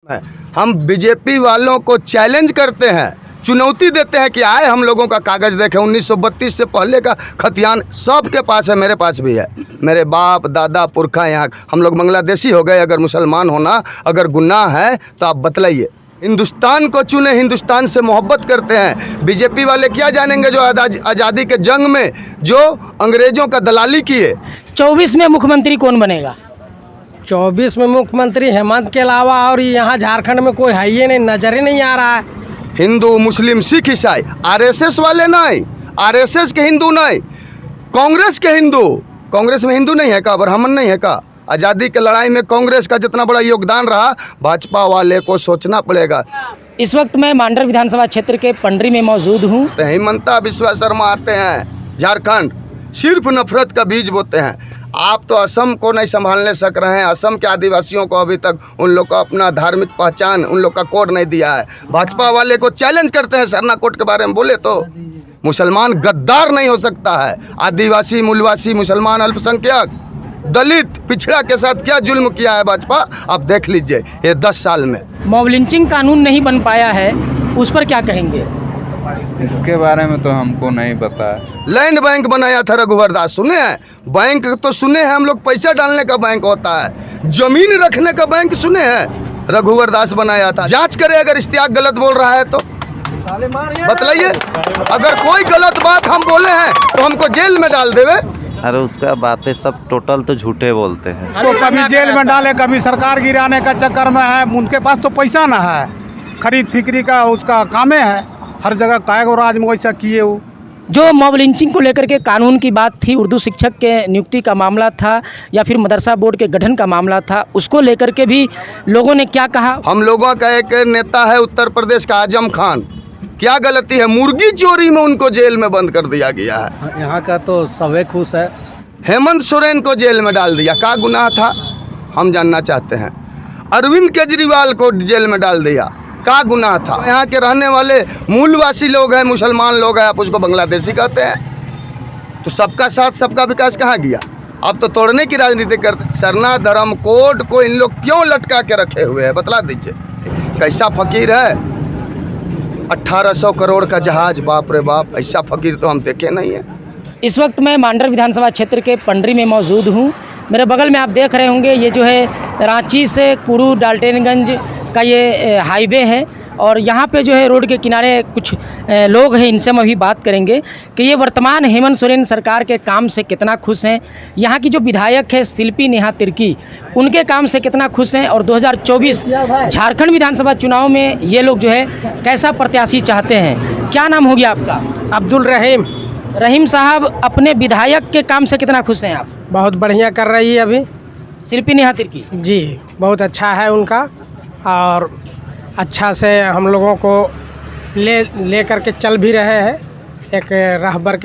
है। हम बीजेपी वालों को चैलेंज करते हैं, चुनौती देते हैं कि आए हम लोगों का कागज़ देखें। 1932 से पहले का खतियान सबके पास है, मेरे पास भी है। मेरे बाप दादा पुरखा यहाँ, हम लोग बांग्लादेशी हो गए। अगर मुसलमान होना अगर गुनाह है तो आप बतलाइए। हिंदुस्तान को चुने, हिंदुस्तान से मोहब्बत करते हैं। बीजेपी वाले क्या जानेंगे जो आज़ादी के जंग में जो अंग्रेज़ों का दलाली किए। 24 में मुख्यमंत्री कौन बनेगा? 24 में मुख्यमंत्री हेमंत के अलावा और यहाँ झारखंड में कोई है ही नहीं, नजर ही नहीं आ रहा है। हिंदू मुस्लिम सिख ईसाई, आरएसएस वाले नहीं, आरएसएस के हिंदू नहीं, कांग्रेस के हिंदू। कांग्रेस में हिंदू नहीं है का, ब्राह्मण नहीं है का? आज़ादी की लड़ाई में कांग्रेस का जितना बड़ा योगदान रहा, भाजपा वाले को सोचना पड़ेगा। इस वक्त मैं मांडर विधानसभा क्षेत्र के पंडरी में मौजूद हूँ। हिमंता बिस्वा शर्मा आते हैं झारखंड, सिर्फ नफरत का बीज बोते हैं। आप तो असम को नहीं संभालने सक रहे हैं। असम के आदिवासियों को अभी तक उन लोग का अपना धार्मिक पहचान, उन लोग का कोड नहीं दिया है। भाजपा वाले को चैलेंज करते हैं, सरना कोड के बारे में बोले तो मुसलमान गद्दार नहीं हो सकता है। आदिवासी, मूलवासी, मुसलमान, अल्पसंख्यक, दलित, पिछड़ा के साथ क्या जुल्म किया है भाजपा, आप देख लीजिए ये 10 साल में। मॉब लिंचिंग कानून नहीं बन पाया है, उस पर क्या कहेंगे? इसके बारे में तो हमको नहीं पता है। लैंड बैंक बनाया था रघुवर दास, सुने हैं? बैंक तो सुने हैं हम लोग, पैसा डालने का बैंक होता है। जमीन रखने का बैंक सुने हैं? रघुवर दास बनाया था। जांच करें, अगर इश्तियाक गलत बोल रहा है तो बतलाइए। अगर कोई गलत बात हम बोले हैं तो हमको जेल में डाल देवे। अरे उसका बातें सब टोटल तो झूठे बोलते हैं। तो कभी जेल में डाले, कभी सरकार गिराने का चक्कर में है। उनके पास तो पैसा ना है, खरीद फिक्री का उसका काम है। हर जगह कायगो राज में वैसा किए वो। जो मॉब लिंचिंग को लेकर के कानून की बात थी, उर्दू शिक्षक के नियुक्ति का मामला था या फिर मदरसा बोर्ड के गठन का मामला था, उसको लेकर के भी लोगों ने क्या कहा? हम लोगों का एक नेता है उत्तर प्रदेश का आजम खान, क्या गलती है? मुर्गी चोरी में उनको जेल में बंद कर दिया गया है। यहाँ का तो सभी खुश है। हेमंत सोरेन को जेल में डाल दिया, क्या गुनाह था हम जानना चाहते हैं। अरविंद केजरीवाल को जेल में डाल दिया, क्या गुनाह था? यहाँ के रहने वाले मूलवासी लोग हैं, मुसलमान लोग हैं, आप उसको बांग्लादेशी कहते हैं। तो सबका साथ सबका विकास कहाँ गया? अब तो तोड़ने की राजनीति करते। सरना धर्म कोड को इन लोग क्यों लटका के रखे हुए हैं, बतला दीजिए। कैसा फकीर है? 1800 करोड़ का जहाज, बाप रे बाप, ऐसा फकीर तो हम देखे नहीं है। इस वक्त मैं मांडर विधानसभा क्षेत्र के पंडरी में मौजूद हूँ। मेरे बगल में आप देख रहे होंगे, ये जो है रांची से कुड़ू डाल्टनगंज का ये हाईवे है और यहाँ पे जो है रोड के किनारे कुछ लोग हैं, इनसे हम अभी बात करेंगे कि ये वर्तमान हेमंत सोरेन सरकार के काम से कितना खुश हैं। यहाँ की जो विधायक है शिल्पी नेहा तिर्की, उनके काम से कितना खुश हैं और 2024 झारखंड विधानसभा चुनाव में ये लोग जो है कैसा प्रत्याशी चाहते हैं। क्या नाम हो गया आपका? अब्दुल रहीम। रहीम साहब, अपने विधायक के काम से कितना खुश हैं आप? बहुत बढ़िया कर रही है अभी शिल्पी नेहा तिर्की जी, बहुत अच्छा है उनका और अच्छा से हम लोगों को ले करके चल भी रहे हैं। एक रहबर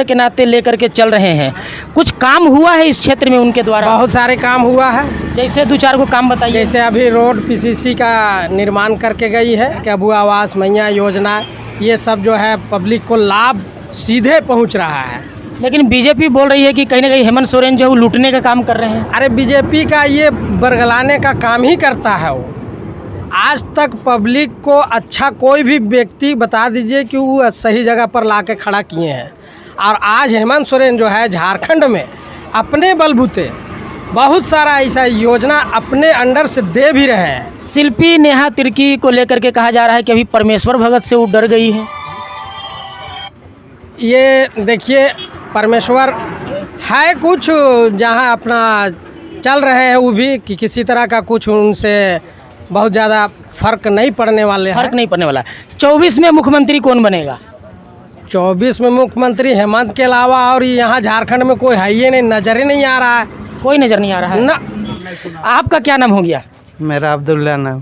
के नाते लेकर के चल रहे हैं। कुछ काम हुआ है इस क्षेत्र में उनके द्वारा? बहुत सारे काम हुआ है। जैसे 2-4 को काम बताइए। जैसे अभी रोड पीसीसी का निर्माण करके गई है, कि अबू आवास, मैया योजना, ये सब जो है पब्लिक को लाभ सीधे पहुंच रहा है। लेकिन बीजेपी बोल रही है कि कहीं ना कहीं हेमंत सोरेन जो है वो लूटने का काम कर रहे हैं। अरे बीजेपी का ये बरगलाने का काम ही करता है वो। आज तक पब्लिक को अच्छा कोई भी व्यक्ति बता दीजिए कि वो सही जगह पर ला के खड़ा किए हैं। और आज हेमंत सोरेन जो है झारखंड में अपने बलबूते बहुत सारा ऐसा योजना अपने अंडर से दे भी रहे हैं। शिल्पी नेहा तिर्की को लेकर के कहा जा रहा है कि अभी परमेश्वर भगत से वो डर गई है। ये देखिए, परमेश्वर है कुछ जहाँ अपना चल रहे हैं, वो भी कि किसी तरह का कुछ उनसे बहुत ज़्यादा फर्क नहीं पड़ने वाले हैं। फर्क नहीं पड़ने वाला। 24 में मुख्यमंत्री कौन बनेगा? 24 में मुख्यमंत्री हेमंत के अलावा और यहाँ झारखंड में कोई है ही नहीं, नजर ही नहीं आ रहा है। कोई नज़र नहीं आ रहा है ना। आपका क्या नाम हो गया? मेरा अब्दुल्ला नाम।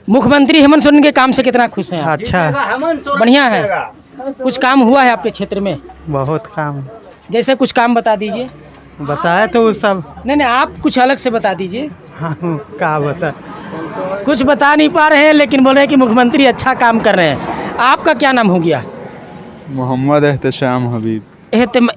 मुख्यमंत्री हेमंत सोरेन के काम से कितना खुश हैं आप? अच्छा, बढ़िया है। कुछ काम हुआ है आपके क्षेत्र में? बहुत काम। जैसे कुछ काम बता दीजिए। बताया तो वो सब। नहीं, आप कुछ अलग से बता दीजिए। हाँ, क्या बता, कुछ बता नहीं पा रहे हैं, लेकिन बोल रहे हैं कि मुख्यमंत्री अच्छा काम कर रहे हैं। आपका क्या नाम हो गया? मोहम्मद एहतशाम हबीब।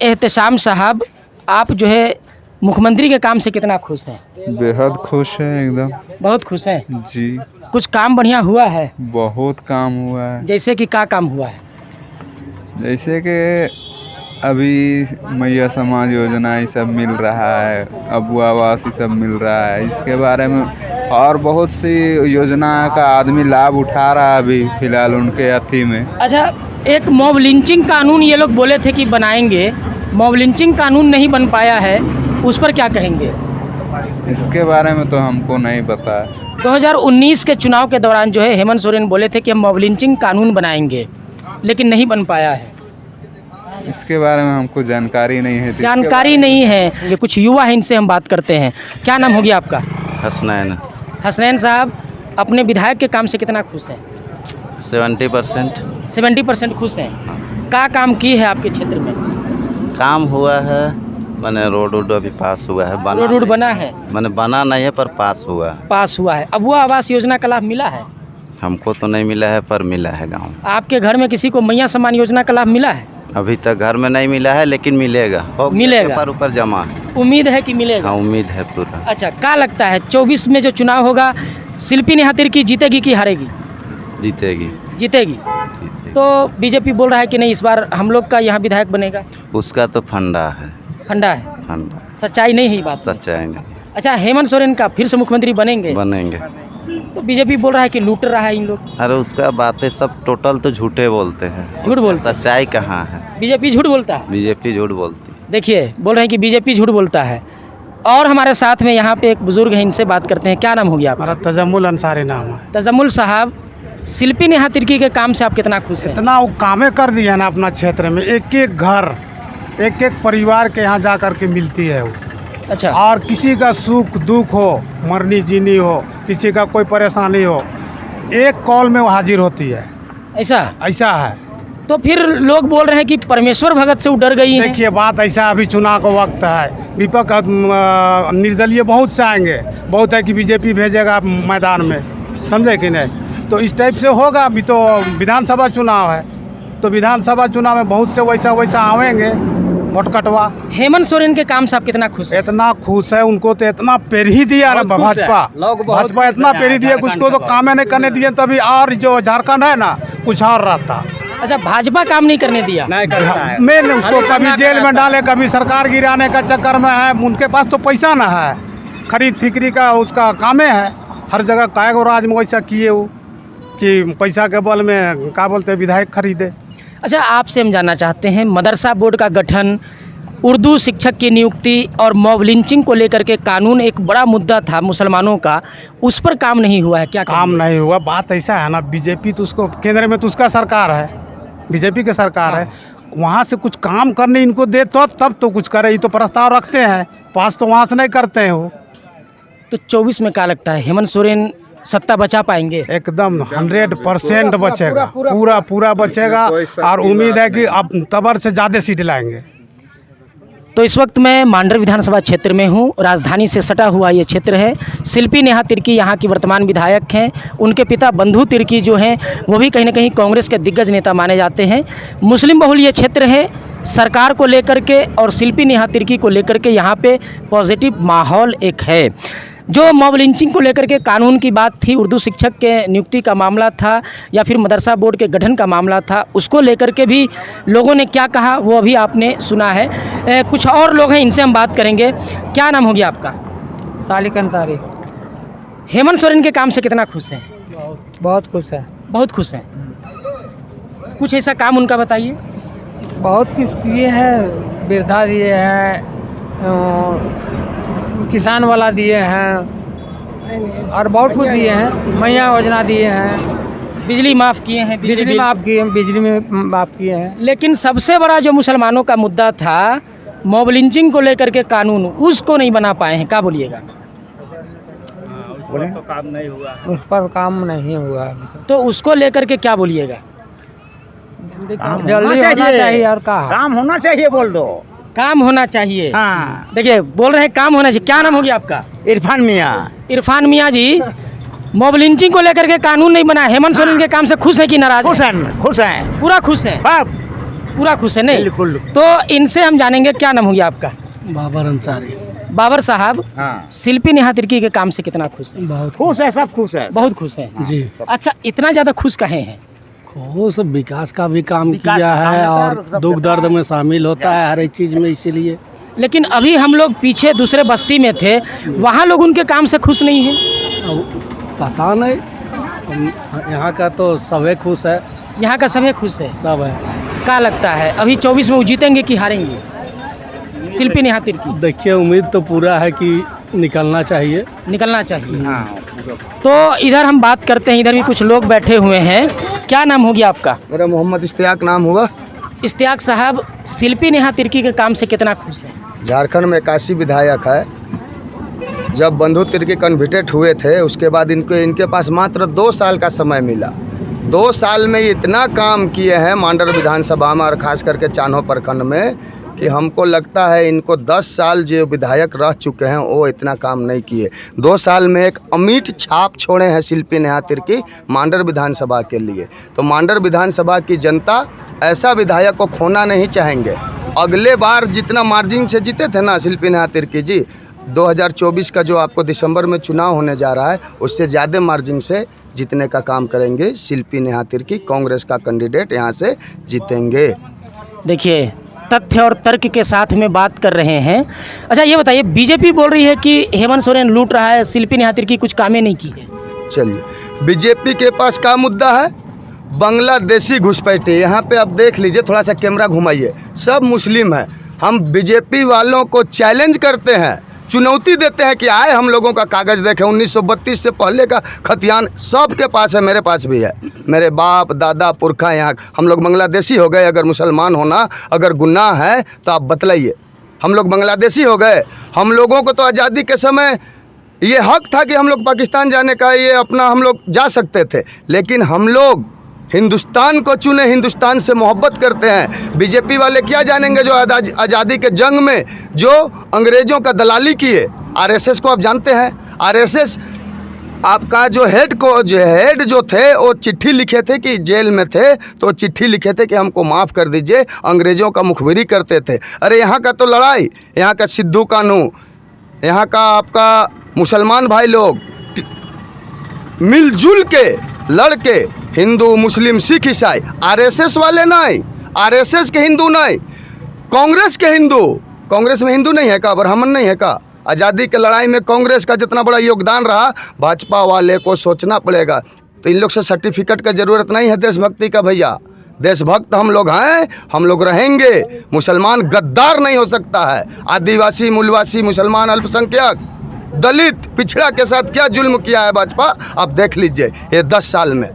एहतशाम साहब, आप जो है मुख्यमंत्री के काम से कितना खुश हैं? बेहद खुश है एकदम। बहुत खुश हैं। जी कुछ काम बढ़िया हुआ है? बहुत काम हुआ है। जैसे कि क्या काम हुआ है? जैसे कि अभी मैया समाज योजना ये सब मिल रहा है, अबू आवास ये सब मिल रहा है, इसके बारे में और बहुत सी योजना का आदमी लाभ उठा रहा है अभी फ़िलहाल उनके अथी में। अच्छा, एक मॉब लिंचिंग कानून ये लोग बोले थे कि बनाएंगे, मॉब लिंचिंग कानून नहीं बन पाया है, उस पर क्या कहेंगे? इसके बारे में तो हमको नहीं पता है। 2019 के चुनाव के दौरान जो है हेमंत सोरेन बोले थे कि हम मॉब लिंचिंग कानून बनाएंगे, लेकिन नहीं बन पाया है। इसके बारे में हमको जानकारी नहीं है। जानकारी नहीं है। ये कुछ युवा है, इनसे हम बात करते हैं। क्या नाम होगी आपका? हसनैन हसनैन साहब, अपने विधायक के काम से कितना खुश हैं? 70%। 70% खुश हैं। क्या काम की है आपके क्षेत्र में? काम हुआ है, मैंने रोड अभी पास हुआ है। रोड बना है? मैंने बना नहीं है पर पास हुआ है। पास हुआ है। अबू आवास योजना का लाभ मिला है? हमको तो नहीं मिला है पर मिला है गाँव। आपके घर में किसी को मैया सम्मान योजना का लाभ मिला है? अभी तक घर में नहीं मिला है लेकिन मिलेगा। मिलेगा। पर ऊपर जमा है। उम्मीद है कि मिलेगा? हाँ, उम्मीद है पूरा। अच्छा, क्या लगता है 24 में जो चुनाव होगा, शिल्पी नेहा तिर्की जीतेगी कि हारेगी? जीतेगी। जीतेगी। तो बीजेपी बोल रहा है कि नहीं, इस बार हम लोग का यहाँ विधायक बनेगा। उसका तो फंडा है। फंडा है? फंडा। सच्चाई नहीं है ये बात? सच्चाई नहीं। अच्छा, हेमंत सोरेन का फिर से मुख्यमंत्री बनेंगे? बनेंगे। तो बीजेपी बोल रहा है कि लूट रहा है इन लोग। अरे उसका बातें सब टोटल तो झूठे बोलते हैं। झूठ बोलते हैं? सच्चाई कहाँ है? बीजेपी झूठ बोलता है? बीजेपी झूठ बोलती। देखिए, बोल रहे हैं कि बीजेपी झूठ बोलता है। और हमारे साथ में यहाँ पे एक बुजुर्ग है, इनसे बात करते हैं। क्या नाम हो गया आपका? हमारा तजम्मुल अंसारी नाम है। तजम्मुल साहब, शिल्पी नेहा तिर्की के काम से आप कितना खुश हैं? इतना वो कामें कर दिया है ना अपना क्षेत्र में, एक एक घर, एक एक परिवार के यहाँ जा कर के मिलती है वो। अच्छा। और किसी का सुख दुख हो, मरनी जीनी हो, किसी का कोई परेशानी हो, एक कॉल में वो हाजिर होती है। ऐसा? ऐसा है। तो फिर लोग बोल रहे हैं कि परमेश्वर भगत से वो डर गई हैं। देखिए बात ऐसा, अभी चुनाव का वक्त है, विपक्ष निर्दलीय बहुत से आएंगे, बहुत है कि बीजेपी भेजेगा मैदान में, समझे कि नहीं? तो इस टाइप से होगा। अभी तो विधानसभा चुनाव है, तो विधानसभा चुनाव में बहुत से वैसा आवेंगे वोट कटवा। हेमंत सोरेन के काम से आप कितना खुश हैं? इतना खुश है, उनको तो इतना पेर ही दिया ना भाजपा इतना पेर ही दिया कि उसको तो काम नहीं करने दिए। तो अभी और जो झारखंड है ना, कुछ और रहता। अच्छा, भाजपा काम नहीं करने दिया? मैंने उसको कभी जेल में डाले, कभी सरकार गिराने का चक्कर में है। उनके पास तो पैसा ना है, खरीद फिक्री का उसका कामे है। हर जगह कायगो राज में वैसा किए वो कि पैसा के बल में क्या बोलते हैं विधायक खरीदे। अच्छा, आपसे हम जानना चाहते हैं, मदरसा बोर्ड का गठन, उर्दू शिक्षक की नियुक्ति और मॉब लिंचिंग को लेकर के कानून एक बड़ा मुद्दा था मुसलमानों का, उस पर काम नहीं हुआ है। क्या काम नहीं हुआ? बात ऐसा है ना, बीजेपी तो उसको केंद्र में तो उसका सरकार है, बीजेपी की सरकार है, वहाँ से कुछ काम करने इनको दे तो तब तो कुछ करे। ये तो प्रस्ताव रखते हैं, पास तो वहाँ से नहीं करते हैं वो। तो 24 में क्या लगता है, हेमंत सोरेन सत्ता बचा पाएंगे? एकदम 100% बचेगा, पूरा बचेगा। और उम्मीद है कि अब तबर से ज़्यादा सीट लाएंगे। तो इस वक्त मैं मांडर विधानसभा क्षेत्र में हूँ। राजधानी से सटा हुआ ये क्षेत्र है। शिल्पी नेहा तिर्की यहाँ की वर्तमान विधायक हैं। उनके पिता बंधु तिर्की जो हैं वो भी कहीं ना कहीं कांग्रेस के दिग्गज नेता माने जाते हैं। मुस्लिम बहुल ये क्षेत्र है। सरकार को लेकर के और शिल्पी नेहा तिर्की को लेकर के यहाँ पे पॉजिटिव माहौल एक है। जो मॉब लिंचिंग को लेकर के कानून की बात थी, उर्दू शिक्षक के नियुक्ति का मामला था या फिर मदरसा बोर्ड के गठन का मामला था, उसको लेकर के भी लोगों ने क्या कहा वो अभी आपने सुना है। कुछ और लोग हैं, इनसे हम बात करेंगे। क्या नाम होगी आपका? सालिक अंसारी। हेमंत सोरेन के काम से कितना खुश हैं? बहुत खुश है। बहुत खुश हैं। कुछ ऐसा काम उनका बताइए। बहुत कुछ किए हैं, वृद्धा दिए हैं, किसान वाला दिए हैं, और बहुत कुछ दिए हैं, मैया योजना दिए हैं, बिजली माफ़ किए हैं, बिजली माफ़ किए हैं, बिजली में माफ़ किए हैं। लेकिन सबसे बड़ा जो मुसलमानों का मुद्दा था मॉब लिंचिंग को लेकर के कानून, उसको नहीं बना पाए हैं। क्या बोलिएगा? उस पर काम नहीं हुआ। तो उसको लेकर के क्या बोलिएगा? जल्दी होना चाहिए। और काम होना चाहिए, बोल दो। काम होना चाहिए। हाँ। देखिए, बोल रहे हैं काम होना चाहिए। क्या नाम होगी आपका? इरफान मियाँ। इरफान मियाँ जी, मॉब लिंचिंग को लेकर के कानून नहीं बना, हेमंत सोरेन के काम से खुश है कि नाराज? खुश हैं, खुश हैं, पूरा खुश है। पूरा खुश है। नहीं बिल्कुल। तो इनसे हम जानेंगे। क्या नाम होगी आपका? बाबर अंसारी। बाबर साहब, हाँ शिल्पी नेहा तिर्की के काम से कितना खुश हैं? बहुत खुश है, सब खुश है। बहुत खुश हैं। जी। अच्छा, इतना ज़्यादा खुश कहे हैं? खुश विकास का भी काम विकास किया का काम है है और सब दुख दर्द में शामिल होता है हर एक चीज़ में, इसीलिए। लेकिन अभी हम लोग पीछे दूसरे बस्ती में थे, वहाँ लोग उनके काम से खुश नहीं हैं। अब पता नहीं, यहाँ का तो सभी खुश है, यहाँ का सभी खुश है। सब है। क्या लगता है अभी 24 में वो जीतेंगे कि हारेंगे, शिल्पी नेहा तिर्की? देखिए, उम्मीद तो पूरा है कि निकलना चाहिए। निकलना चाहिए। हाँ तो इधर हम बात करते हैं, इधर भी कुछ लोग बैठे हुए हैं। क्या नाम होगी आपका? मेरा मोहम्मद इश्तियाक नाम हुआ। इश्तियाक साहब, शिल्पी नेहा तिर्की के काम से कितना खुश हैं? झारखंड में 81 विधायक है। जब बंधु तिर्की कन्विटेड हुए थे उसके बाद इनके पास मात्र 2 साल का समय मिला। 2 साल में इतना काम किए हैं मांडर विधानसभा में और ख़ास करके चान्हो प्रखंड में कि हमको लगता है इनको 10 साल जो विधायक रह चुके हैं वो इतना काम नहीं किए। 2 साल में एक अमिट छाप छोड़े हैं शिल्पी नेहा तिर्की मांडर विधानसभा के लिए। तो मांडर विधानसभा की जनता ऐसा विधायक को खोना नहीं चाहेंगे। अगले बार जितना मार्जिन से जीते थे ना शिल्पी नेहा तिर्की जी, 2024 का जो आपको दिसंबर में चुनाव होने जा रहा है उससे ज़्यादा मार्जिन से जीतने का काम करेंगे शिल्पी नेहा तिर्की। कांग्रेस का कैंडिडेट यहाँ से जीतेंगे। देखिए, तथ्य और तर्क के साथ में बात कर रहे हैं। अच्छा, ये बताइए, बीजेपी बोल रही है कि हेमंत सोरेन लूट रहा है, शिल्पी नेहा तिर्की कुछ कामें नहीं की है। चलिए, बीजेपी के पास क्या मुद्दा है? बांग्लादेशी घुसपैठे। यहाँ पे आप देख लीजिए, थोड़ा सा कैमरा घुमाइए, सब मुस्लिम हैं। हम बीजेपी वालों को चैलेंज करते हैं, चुनौती देते हैं कि आए हम लोगों का कागज़ देखें। 1932 से पहले का खतियान सबके पास है, मेरे पास भी है। मेरे बाप दादा पुरखा यहाँ, हम लोग बांग्लादेशी हो गए। अगर मुसलमान होना अगर गुनाह है तो आप बतलाइए, हम लोग बांग्लादेशी हो गए? हम लोगों को तो आज़ादी के समय ये हक था कि हम लोग पाकिस्तान जाने का, ये अपना हम लोग जा सकते थे, लेकिन हम लोग हिंदुस्तान को चुने, हिंदुस्तान से मोहब्बत करते हैं। बीजेपी वाले क्या जानेंगे जो आज़ादी के जंग में जो अंग्रेज़ों का दलाली किए। आरएसएस को आप जानते हैं, आरएसएस आपका जो हेड जो थे वो चिट्ठी लिखे थे कि जेल में थे तो चिट्ठी लिखे थे कि हमको माफ़ कर दीजिए, अंग्रेज़ों का मुखबिरी करते थे। अरे यहाँ का तो लड़ाई, यहाँ का सिद्धू कानू, यहाँ का आपका मुसलमान भाई लोग मिलजुल के लड़के, हिंदू मुस्लिम सिख ईसाई, आरएसएस वाले नहीं, आरएसएस के हिंदू नहीं, कांग्रेस के हिंदू। कांग्रेस में हिंदू नहीं है का, ब्राह्मण नहीं है का? आज़ादी के लड़ाई में कांग्रेस का जितना बड़ा योगदान रहा, भाजपा वाले को सोचना पड़ेगा। तो इन लोग से सर्टिफिकेट का ज़रूरत नहीं है देशभक्ति का भैया। देशभक्त हम लोग हैं, हम लोग रहेंगे। मुसलमान गद्दार नहीं हो सकता है। आदिवासी, मूलवासी, मुसलमान, अल्पसंख्यक, दलित, पिछड़ा के साथ क्या जुल्म किया है भाजपा, आप देख लीजिए ये 10 साल में।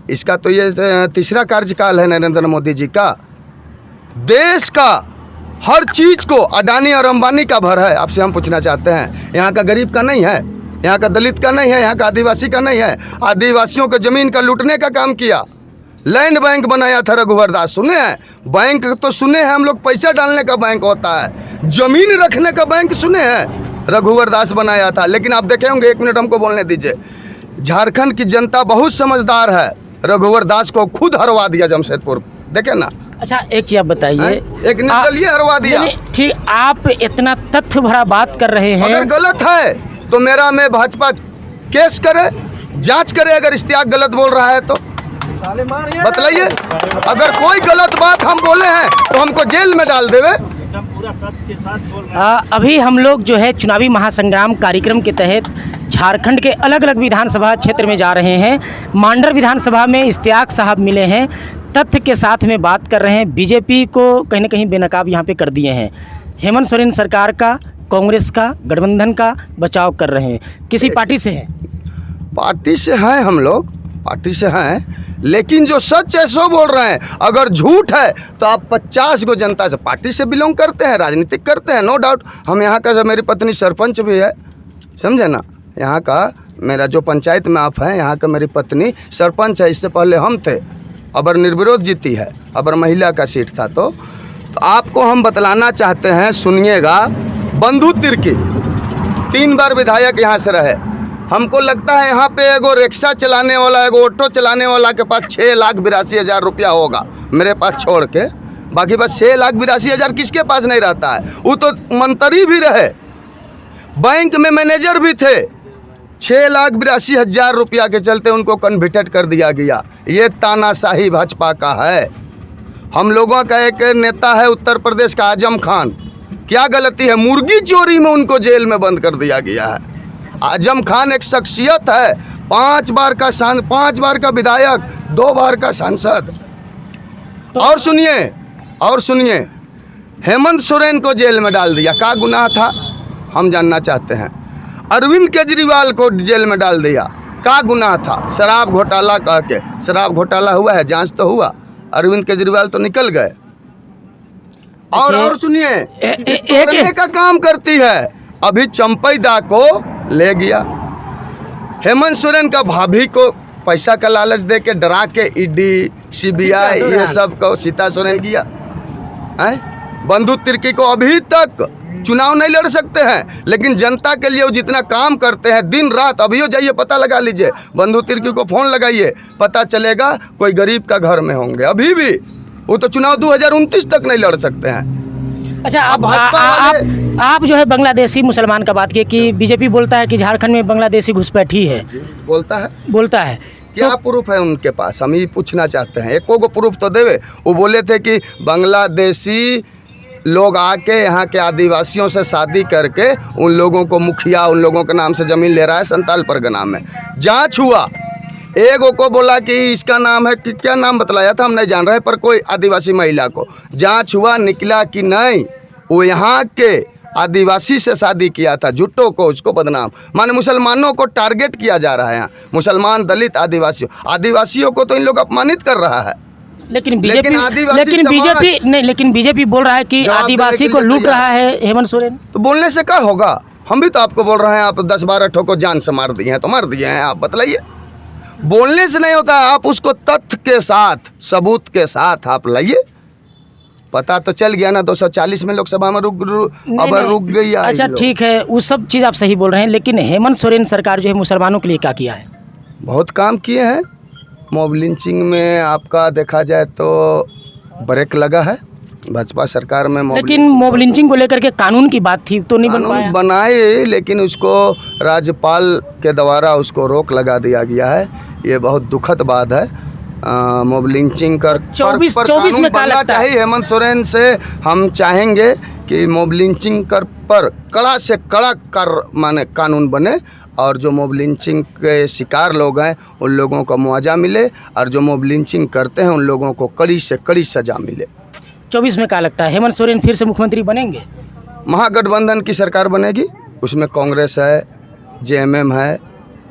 इसका तो ये 3रा कार्यकाल है नरेंद्र मोदी जी का। देश का हर चीज़ को अडानी और अंबानी का भर है। आपसे हम पूछना चाहते हैं, यहाँ का गरीब का नहीं है, यहाँ का दलित का नहीं है, यहाँ का आदिवासी का नहीं है। आदिवासियों को ज़मीन का लूटने का काम किया, लैंड बैंक बनाया था रघुवर दास, सुने हैं? बैंक तो सुने हैं हम लोग, पैसा डालने का बैंक होता है, ज़मीन रखने का बैंक सुने हैं? रघुवर दास बनाया था। लेकिन आप देखे होंगे, 1 मिनट हमको बोलने दीजिए, झारखंड की जनता बहुत समझदार है, रघुवर दास को खुद हरवा दिया जमशेदपुर, देखे ना। अच्छा, एक चीज़ आप बताइए, एक निर्दलीय हरवा दिया। ठीक, आप इतना तथ्य भरा बात कर रहे हैं। अगर गलत है तो मेरा में भाजपा केस करे, जांच करे। अगर इश्तियाक गलत बोल रहा है तो बतलाइए। अगर कोई गलत बात हम बोले हैं तो हमको जेल में डाल देवे। अभी हम लोग जो है चुनावी महासंग्राम कार्यक्रम के तहत झारखंड के अलग अलग विधानसभा क्षेत्र में जा रहे हैं। मांडर विधानसभा में इश्तियाक साहब मिले हैं, तथ्य के साथ में बात कर रहे हैं। बीजेपी को कहीं ना कहीं बेनकाब यहाँ पे कर दिए हैं। हेमंत सोरेन सरकार का, कांग्रेस का, गठबंधन का बचाव कर रहे हैं। किसी पार्टी से हैं? पार्टी से हैं, हम लोग पार्टी से हैं, लेकिन जो सच है सो बोल रहे हैं। अगर झूठ है तो आप 50 को जनता से, पार्टी से बिलोंग करते हैं, राजनीतिक करते हैं, नो डाउट। हम यहाँ का, मेरी पत्नी सरपंच भी है, समझे ना। यहाँ का मेरा जो पंचायत में आप हैं, यहाँ का मेरी पत्नी सरपंच है। इससे पहले हम थे, अबर निर्विरोध जीती है, अबर महिला का सीट था। तो आपको हम बतलाना चाहते हैं, सुनिएगा। बंधु तिर्की 3 बार विधायक यहाँ से रहे। हमको लगता है यहाँ पे एगो रिक्शा चलाने वाला, एगो ऑटो चलाने वाला के पास 6,82,000 रुपया होगा, मेरे पास छोड़ के। बाकी बस 6,82,000 किसके पास नहीं रहता है? वो तो मंत्री भी रहे, बैंक में मैनेजर भी थे, 6,82,000 रुपया के चलते उनको कन्विक्टेड कर दिया गया। ये तानाशाही भाजपा का है। हम लोगों का एक नेता है उत्तर प्रदेश का आजम खान, क्या गलती है, मुर्गी चोरी में उनको जेल में बंद कर दिया गया है। आजम खान एक शख्सियत है, 5 बार का विधायक, 2 बार का सांसद। और सुनिए, हेमंत सोरेन को जेल में डाल दिया, क्या गुनाह था हम जानना चाहते हैं। अरविंद केजरीवाल को जेल में डाल दिया, क्या गुनाह था, शराब घोटाला कह के। शराब घोटाला हुआ है, जांच तो हुआ, अरविंद केजरीवाल तो निकल गए। और सुनिए, तोड़ने का काम करती है, अभी चंपैदा को ले गया। हेमंत सोरेन का भाभी को पैसा का लालच दे के डरा के ईडी, सीबीआई ये सब को सीता सोरेन किया है। बंधु तिर्की को अभी तक चुनाव नहीं लड़ सकते हैं, लेकिन जनता के लिए वो जितना काम करते हैं दिन रात, अभी जाइए पता लगा लीजिए, बंधु तिर्की को फ़ोन लगाइए, पता चलेगा कोई गरीब का घर में होंगे। अभी भी वो तो चुनाव 2029 तक नहीं लड़ सकते हैं। अच्छा, आप जो है बांग्लादेशी मुसलमान का बात किए कि बीजेपी बोलता है कि झारखंड में बांग्लादेशी घुसपैठी है, बोलता है क्या प्रूफ है उनके पास, हम ये पूछना चाहते हैं। एको को प्रूफ तो देवे। वो बोले थे कि बांग्लादेशी लोग आके यहाँ के आदिवासियों से शादी करके उन लोगों को मुखिया, उन लोगों के नाम से ज़मीन ले रहा है संताल परगना में। जांच हुआ, एक को बोला कि इसका नाम है कि क्या नाम बतलाया था हम नहीं जान रहे, पर कोई आदिवासी महिला को जांच हुआ, निकला कि नहीं वो यहाँ के आदिवासी से शादी किया था। झुट्टो को उसको बदनाम, माने मुसलमानों को टारगेट किया जा रहा है यहाँ, मुसलमान, दलित, आदिवासियों को तो इन लोग अपमानित कर रहा है। लेकिन बीजेपी बोल रहा है कि आदिवासी को लूट रहा है हेमंत सोरेन। तो बोलने से क्या होगा, हम भी तो आपको बोल रहे हैं, आप 10-12 ठो को जान से मार दिए हैं, तो मार दिए हैं आप, बतलाइए। बोलने से नहीं होता, आप उसको तथ्य के साथ, सबूत के साथ आप लाइए। पता तो चल गया ना, 240 में लोकसभा में रुक गई। अच्छा ठीक है, वो सब चीज़ आप सही बोल रहे हैं, लेकिन हेमंत सोरेन सरकार जो है मुसलमानों के लिए क्या किया है? बहुत काम किए हैं। मॉब लिंचिंग में आपका देखा जाए तो ब्रेक लगा है भाजपा सरकार में। लेकिन मॉब लिंचिंग को लेकर के कानून की बात थी तो नहीं बन पाया। बनाए, लेकिन उसको राज्यपाल के द्वारा उसको रोक लगा दिया गया है। ये बहुत दुखद बात है। मॉब लिंचिंग कर 24 में बनना चाहिए। हेमंत सोरेन से हम चाहेंगे कि मॉब लिंचिंग पर कड़ा से कड़ा माने कानून बने, और जो मॉब लिंचिंग के शिकार लोग हैं उन लोगों को मुआवजा मिले, और जो मॉब लिंचिंग करते हैं उन लोगों को कड़ी से कड़ी सज़ा मिले। 24 में क्या लगता है हेमंत सोरेन फिर से मुख्यमंत्री बनेंगे? महागठबंधन की सरकार बनेगी, उसमें कांग्रेस है, जेएमएम है,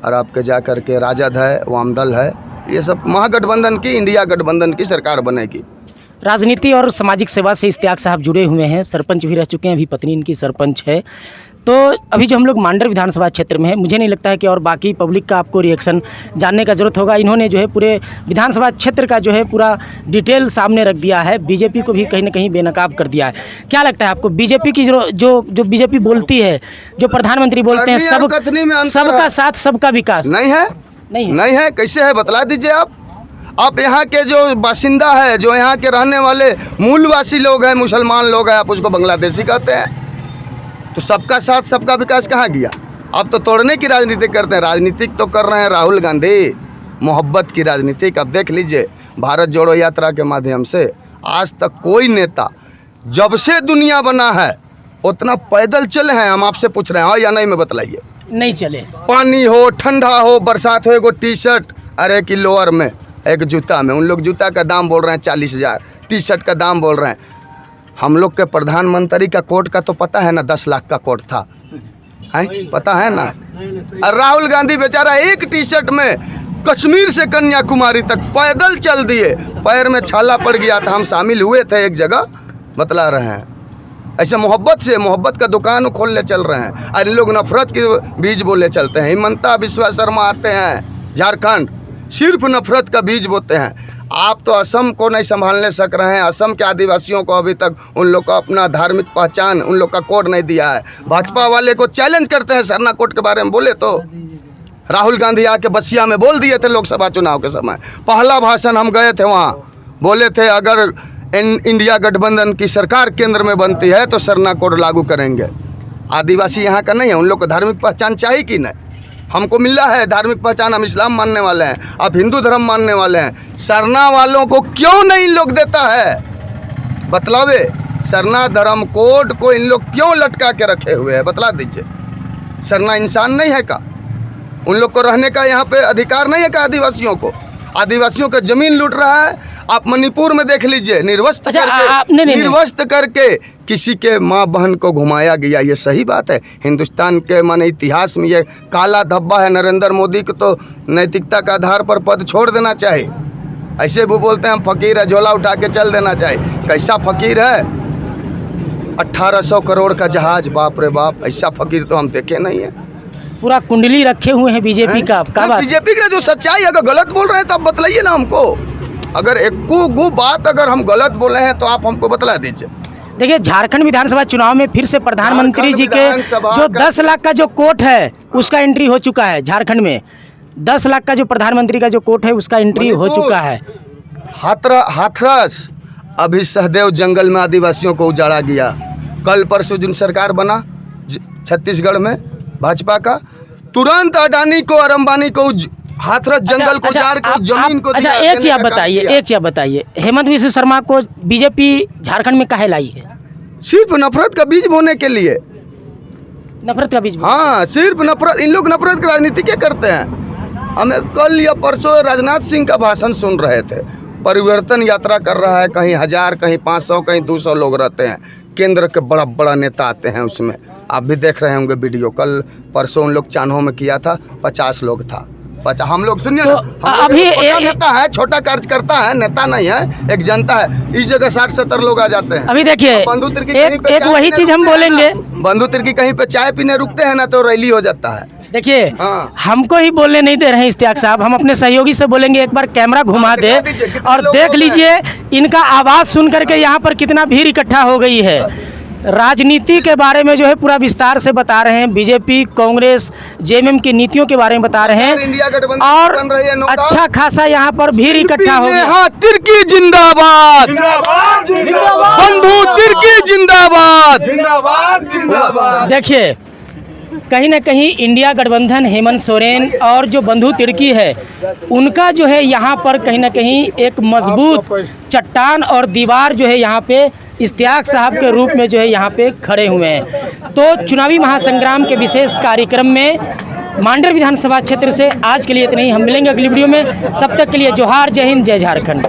और आपके जा कर के राजद है, वामदल है, ये सब महागठबंधन की, इंडिया गठबंधन की सरकार बनेगी। राजनीति और सामाजिक सेवा से इश्तियाक साहब जुड़े हुए हैं, सरपंच भी रह चुके हैं, अभी पत्नी इनकी सरपंच है। तो अभी जो हम लोग मांडर विधानसभा क्षेत्र में है, मुझे नहीं लगता है कि और बाकी पब्लिक का आपको रिएक्शन जानने का ज़रूरत होगा। इन्होंने जो है पूरे विधानसभा क्षेत्र का जो है पूरा डिटेल सामने रख दिया है, बीजेपी को भी कहीं ना कहीं बेनकाब कर दिया है। क्या लगता है आपको, बीजेपी की जो बीजेपी बोलती है, जो प्रधानमंत्री बोलते हैं सबका साथ सबका विकास, नहीं है, कैसे है बतला दीजिए आप यहाँ के जो बासिंदा है, जो यहाँ के रहने वाले मूलवासी लोग हैं, मुसलमान लोग हैं, आप उसको बांग्लादेशी कहते हैं, तो सबका साथ सबका विकास कहाँ गया? आप तो तोड़ने की राजनीति करते हैं। राजनीतिक तो कर रहे हैं राहुल गांधी, मोहब्बत की राजनीति। अब देख लीजिए, भारत जोड़ो यात्रा के माध्यम से आज तक कोई नेता, जब से दुनिया बना है उतना पैदल चले हैं? हम आपसे पूछ रहे हैं, हाँ या नहीं में बतलाइए। नहीं चले। पानी हो, ठंडा हो, बरसात हो, एगो टी शर्ट, अरे कि लोअर में, एक जूता में, उन लोग जूता का दाम बोल रहे हैं 40,000, टी शर्ट का दाम बोल रहे हैं। हम लोग के प्रधानमंत्री का कोट का तो पता है ना, 10 लाख का कोट था, है पता है ना। और राहुल गांधी बेचारा एक टी शर्ट में कश्मीर से कन्याकुमारी तक पैदल चल दिए, पैर में छाला पड़ गया था। हम शामिल हुए थे एक जगह, बतला रहे हैं। ऐसे मोहब्बत का दुकान खोल ले चल रहे हैं, और इन लोग नफरत के बीज बोले चलते हैं। हिमंता बिस्वा शर्मा आते हैं झारखंड, सिर्फ नफरत का बीज बोते हैं। आप तो असम को नहीं संभालने सक रहे हैं। असम के आदिवासियों को अभी तक उन लोग को अपना धार्मिक पहचान, उन लोग का कोड नहीं दिया है। भाजपा वाले को चैलेंज करते हैं, सरना कोड के बारे में बोले तो राहुल गांधी आके बसिया में बोल दिए थे लोकसभा चुनाव के समय। पहला भाषण हम गए थे वहाँ, बोले थे अगर इंडिया गठबंधन की सरकार केंद्र में बनती है तो सरना कोड लागू करेंगे। आदिवासी यहाँ का नहीं है, उन लोग को धार्मिक पहचान चाहिए कि नहीं? हमको मिला है धार्मिक पहचान, हम इस्लाम मानने वाले हैं, आप हिंदू धर्म मानने वाले हैं। सरना वालों को क्यों नहीं लोग देता है? बतलावे, सरना धर्म कोड को इन लोग क्यों लटका के रखे हुए हैं? बतला दीजिए। सरना इंसान नहीं है का? उन लोग को रहने का यहाँ पे अधिकार नहीं है का? आदिवासियों को, आदिवासियों का जमीन लूट रहा है। आप मणिपुर में देख लीजिए, निर्वस्त्र करके, निर्वस्त्र करके किसी के माँ बहन को घुमाया गया। ये सही बात है? हिंदुस्तान के माने इतिहास में ये काला धब्बा है। नरेंद्र मोदी को तो नैतिकता के आधार पर पद छोड़ देना चाहिए। ऐसे वो बोलते हैं हम फकीर है, झोला उठा के चल देना चाहिए। कैसा फकीर है? 1800 करोड़ का जहाज, बाप रे बाप, ऐसा फकीर तो हम देखे नहीं है। पूरा कुंडली रखे हुए हैं बीजेपी का बात? बीजेपी का जो सच्चाई, अगर गलत बोल रहे हैं तो आप बतलाइए ना हमको। अगर एक को बात अगर हम गलत बोले हैं तो आप हमको बतला दीजिए। देखिए, झारखंड विधानसभा चुनाव में फिर से प्रधानमंत्री जी के जो 10 लाख का जो कोट है उसका एंट्री हो चुका है। झारखंड में 10 लाख का जो प्रधानमंत्री का जो कोट है उसका एंट्री हो चुका है। हाथरस अभी सहदेव जंगल में आदिवासियों को उजाड़ा गया। कल परसों जिन सरकार बना छत्तीसगढ़ में भाजपा का, तुरंत अडानी को और अंबानी को हाथरस जंगल को उजाड़ के जमीन को। अच्छा, एक चीज बताइए, हेमंत विश्व शर्मा को बीजेपी झारखंड में काहे लाई है? सिर्फ नफरत का बीज बोने के लिए। नफरत का बीज? हाँ, सिर्फ नफरत। इन लोग नफरत की राजनीति क्या करते हैं? हमें कल या परसों राजनाथ सिंह का भाषण सुन रहे थे। परिवर्तन यात्रा कर रहा है, कहीं 1000, कहीं 500, कहीं 200 लोग रहते हैं। केंद्र के बड़ा बड़ा नेता आते हैं उसमें, आप भी देख रहे होंगे वीडियो। कल परसों उन लोग चान्हो में किया था, 50 लोग था। हम लोग सुनिए तो ना, अभी नेता है, छोटा कार्यकर्ता है, नेता नहीं है, एक जनता है। इस जगह 60-70 लोग आ जाते हैं। अभी देखिए, एक वही चीज हम बोलेंगे, बंधु तिर्की कहीं पे चाय पीने रुकते हैं ना तो रैली हो जाता है। देखिए, हाँ। हमको ही बोलने नहीं दे रहे हैं इश्तियाक साहब, हम अपने सहयोगी से बोलेंगे। एक बार कैमरा घुमा दे और देख लीजिए इनका आवाज़ सुन करके यहाँ पर कितना भीड़ इकट्ठा हो गई है। राजनीति के बारे में जो है पूरा विस्तार से बता रहे हैं, बीजेपी, कांग्रेस, जेएमएम की नीतियों के बारे में बता रहे हैं और अच्छा खासा यहाँ पर भीड़ इकट्ठा हो गया। तिर्की जिंदाबाद, बंधु तिर्की जिंदाबाद। देखिए, कहीं ना कहीं इंडिया गठबंधन, हेमंत सोरेन और जो बंधु तिर्की है उनका जो है यहाँ पर कहीं ना कहीं एक मजबूत चट्टान और दीवार जो है यहाँ पे इश्तियाक साहब के रूप में जो है यहाँ पे खड़े हुए हैं। तो चुनावी महासंग्राम के विशेष कार्यक्रम में मांडर विधानसभा क्षेत्र से आज के लिए इतना ही। हम मिलेंगे अगली वीडियो में, तब तक के लिए जोहार, जय हिंद, जय झारखंड।